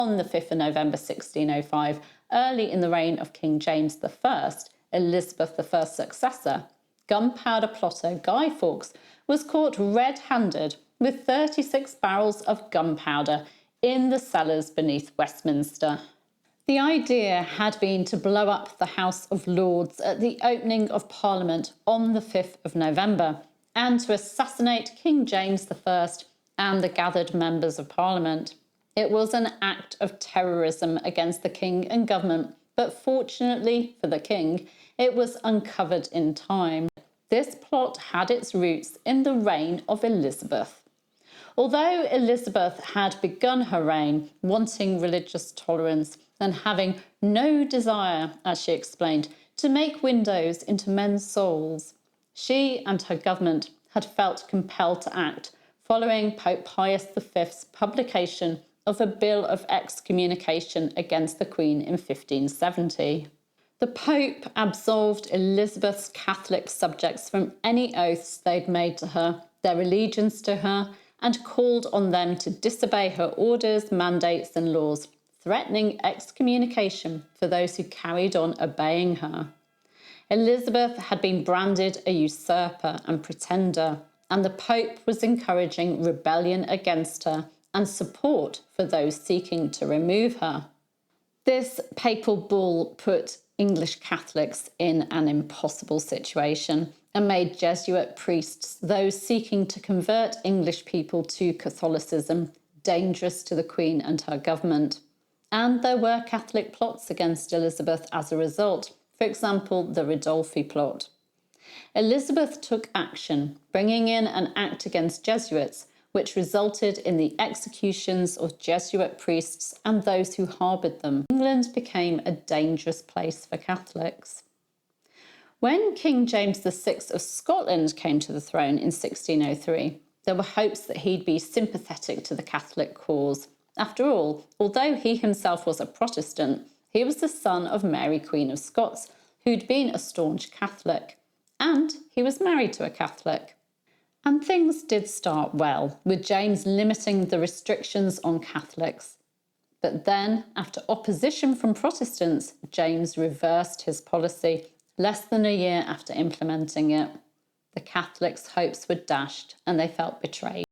On the 5th of November 1605, early in the reign of King James I, Elizabeth I's successor, gunpowder plotter Guy Fawkes was caught red-handed with 36 barrels of gunpowder in the cellars beneath Westminster. The idea had been to blow up the House of Lords at the opening of Parliament on the 5th of November and to assassinate King James I and the gathered members of Parliament. It was an act of terrorism against the king and government, but fortunately for the king, it was uncovered in time. This plot had its roots in the reign of Elizabeth. Although Elizabeth had begun her reign wanting religious tolerance and having no desire, as she explained, to make windows into men's souls, she and her government had felt compelled to act following Pope Pius V's publication of a bill of excommunication against the Queen in 1570. The Pope absolved Elizabeth's Catholic subjects from any oaths they'd made to her, their allegiance to her, and called on them to disobey her orders, mandates and laws, threatening excommunication for those who carried on obeying her. Elizabeth had been branded a usurper and pretender, and the Pope was encouraging rebellion against her and support for those seeking to remove her. This papal bull put English Catholics in an impossible situation and made Jesuit priests, those seeking to convert English people to Catholicism, dangerous to the Queen and her government. And there were Catholic plots against Elizabeth as a result, for example, the Ridolfi plot. Elizabeth took action, bringing in an act against Jesuits, which resulted in the executions of Jesuit priests and those who harboured them. England became a dangerous place for Catholics. When King James VI of Scotland came to the throne in 1603, there were hopes that he'd be sympathetic to the Catholic cause. After all, although he himself was a Protestant, he was the son of Mary, Queen of Scots, who'd been a staunch Catholic, and he was married to a Catholic. And things did start well, with James limiting the restrictions on Catholics. But then, after opposition from Protestants, James reversed his policy less than a year after implementing it. The Catholics' hopes were dashed and they felt betrayed.